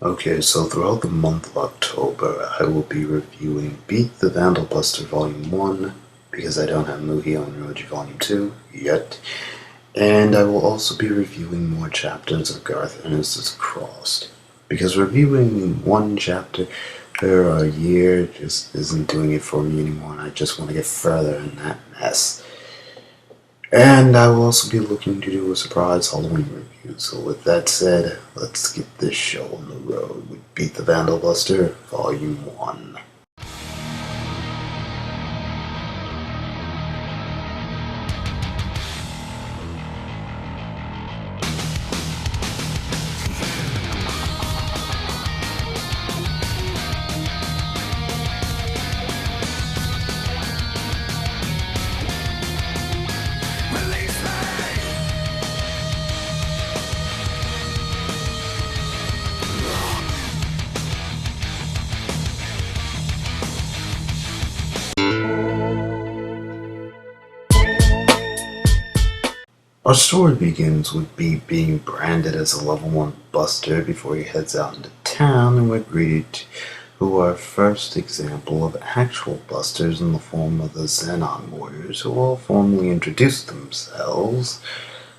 Okay, so throughout the month of October, I will be reviewing Beet The Vandel Buster Volume 1, because I don't have Muhi-on-Roji Volume 2 yet, and I will also be reviewing more chapters of Garth Ennis' Crossed, because reviewing one chapter a year just isn't doing it for me anymore, and I just want to get further in that mess. And I will also be looking to do a surprise Halloween review. So with that said, let's get this show on the road with Beet The Vandel Buster, Volume 1. Our story begins with Beet being branded as a level 1 buster before he heads out into town, and we're greeted to our first example of actual busters in the form of the Xenon warriors, who will formally introduce themselves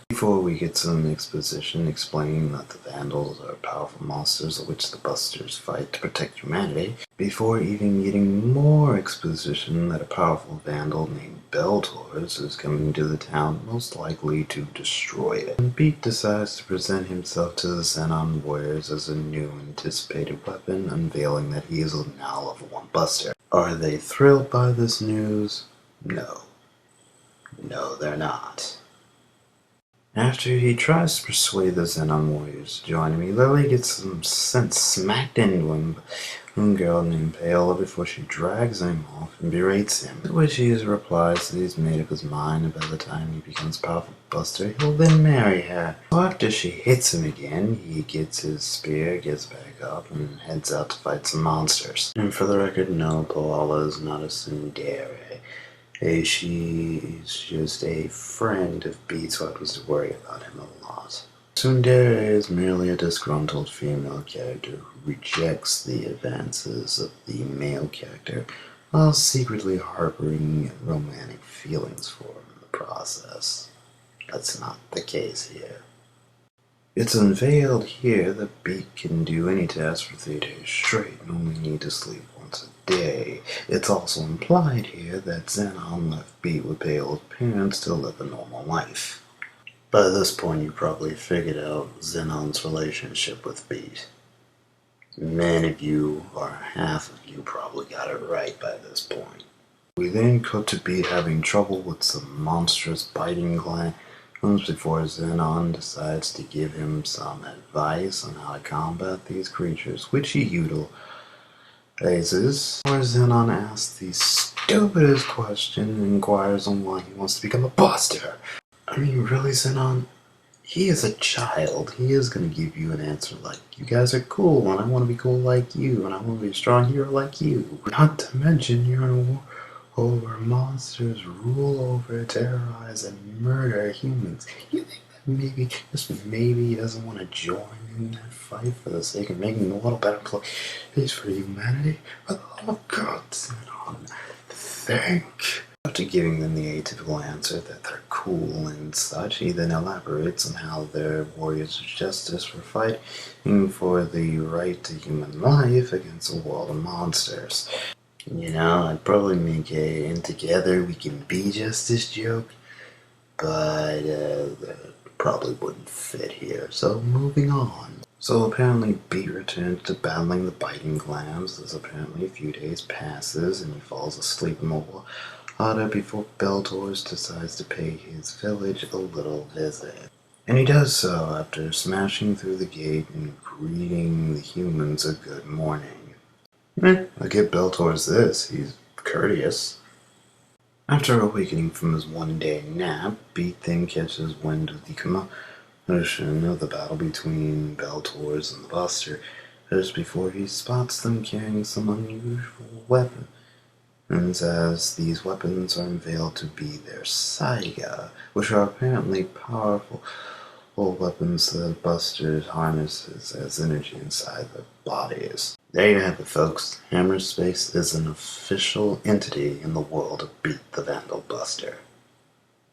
before we get some exposition explaining that the Vandals are powerful monsters of which the Busters fight to protect humanity, before even getting more exposition that a powerful Vandal named Beltors is coming to the town, most likely to destroy it. And Beet decides to present himself to the Xenon warriors as a new anticipated weapon, unveiling that he is now level 1 Buster. Are they thrilled by this news? No. No, they're not. After he tries to persuade the Xenon warriors to join him, he literally gets some sense smacked into him by a girl named Paola before she drags him off and berates him, to which he replies that he's made up his mind, and by the time he becomes powerful Buster, he'll then marry her. So after she hits him again, he gets his spear, gets back up, and heads out to fight some monsters. And for the record, no, Paola is not a tsundere. She is just a friend of Beet's, so I was to worry about him a lot. Tsundere is merely a disgruntled female character who rejects the advances of the male character while secretly harboring romantic feelings for him in the process. That's not the case here. It's unveiled here that Beet can do any task for 3 days straight and only need to sleep once a day. It's also implied here that Xenon left Beet with Paola's parents to live a normal life. By this point, you probably figured out Xenon's relationship with Beet. Many of you, or half of you, probably got it right by this point. We then cut to Beet having trouble with some monstrous biting glands before Xenon decides to give him some advice on how to combat these creatures, which he utilizes. Where Xenon asks the stupidest question and inquires on why he wants to become a buster. I mean, really, Xenon? He is a child. He is going to give you an answer like, you guys are cool, and I want to be cool like you, and I want to be a strong hero like you. Not to mention, you're in a war where monsters rule over, terrorize, and murder humans. You think that maybe, just maybe, he doesn't want to join in that fight for the sake of making the world a better place for humanity? For the love of God, Xenon, think. After giving them the atypical answer that they're cool and such, he then elaborates on how they're warriors of justice for fighting for the right to human life against a world of monsters. You know, I'd probably make a "and together we can be justice" joke, but that probably wouldn't fit here, so moving on. So apparently Beet returns to battling the biting glands, as apparently a few days passes and he falls asleep in the water before Beltors decides to pay his village a little visit. And he does so after smashing through the gate and greeting the humans a good morning. I give Beltors this, he's courteous. After awakening from his one-day nap, Beet then catches wind of the commotion of the battle between Beltors and the Buster, just before he spots them carrying some unusual weapons, as these weapons are unveiled to be their Saiga, which are apparently powerful powerful weapons the Busters harnesses as energy inside their bodies. There you have it, folks. Hammerspace is an official entity in the world of Beet The Vandel Buster.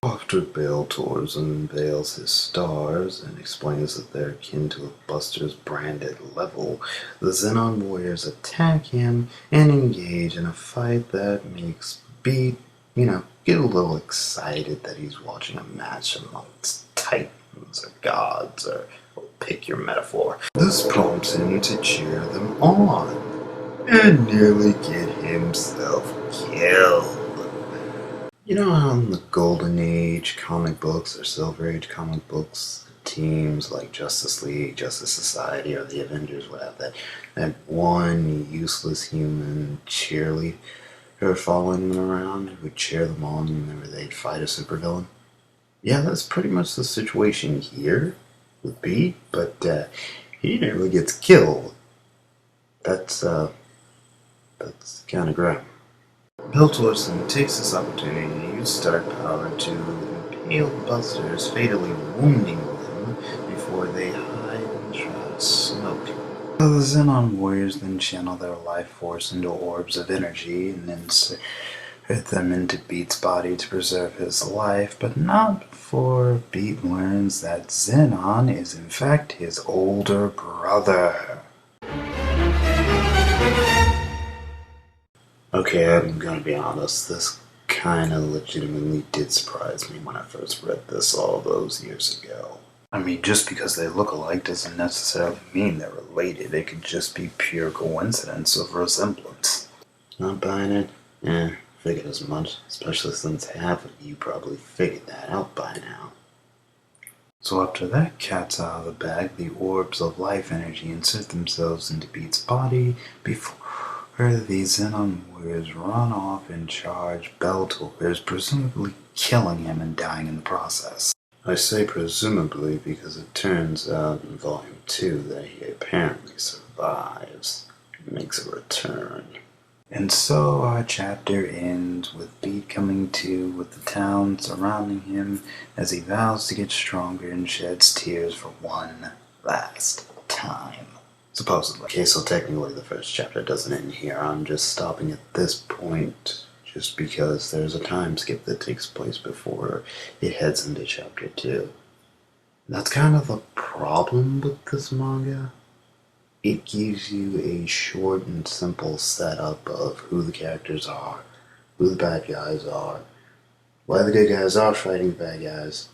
After Bale tours and unveils his stars and explains that they're akin to a Buster's branded level, the Xenon warriors attack him and engage in a fight that makes Beat, get a little excited that he's watching a match amongst titans or gods, or pick your metaphor. This prompts him to cheer them on and nearly get himself killed. You know how in the Golden Age comic books or Silver Age comic books, teams like Justice League, Justice Society, or the Avengers would have that one useless human cheerleader following them around who would cheer them on whenever they'd fight a supervillain? Yeah, that's pretty much the situation here with Beat, but he nearly gets killed. That's kind of grim. Bill Torson takes this opportunity to use star power to impale the Busters, fatally wounding them before they hide in shroud smoke. The Xenon warriors then channel their life force into orbs of energy and insert them into Beat's body to preserve his life, but not before Beat learns that Xenon is in fact his older brother. Okay, I'm gonna be honest, this kinda legitimately did surprise me when I first read this all those years ago. I mean, just because they look alike doesn't necessarily mean they're related. It could just be pure coincidence of resemblance. Not buying it? Figured as much, especially since half of you probably figured that out by now. So after that cat's out of the bag, the orbs of life energy insert themselves into Beat's body before the Xenon warriors run off and charge Bellator's, presumably killing him and dying in the process. I say presumably because it turns out in Volume 2 that he apparently survives and makes a return. And so our chapter ends with Beat coming to with the town surrounding him as he vows to get stronger and sheds tears for one last time. Supposedly. Okay, so technically the first chapter doesn't end here. I'm just stopping at this point just because there's a time skip that takes place before it heads into chapter 2. That's kind of the problem with this manga. It gives you a short and simple setup of who the characters are, who the bad guys are, why the good guys are fighting the bad guys,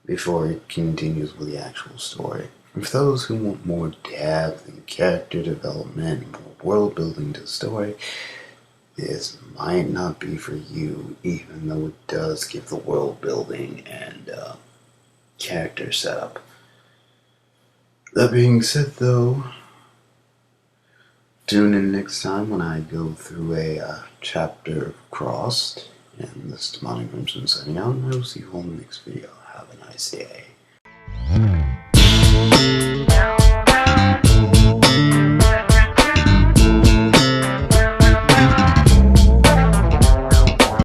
before it continues with the actual story. And for those who want more depth and character development and more world building to the story, this might not be for you, even though it does give the world building and character setup. That being said, though, tune in next time when I go through a chapter of Crossed, and this is Demonic Crimson signing out, and I will see you all in the next video. Have a nice day.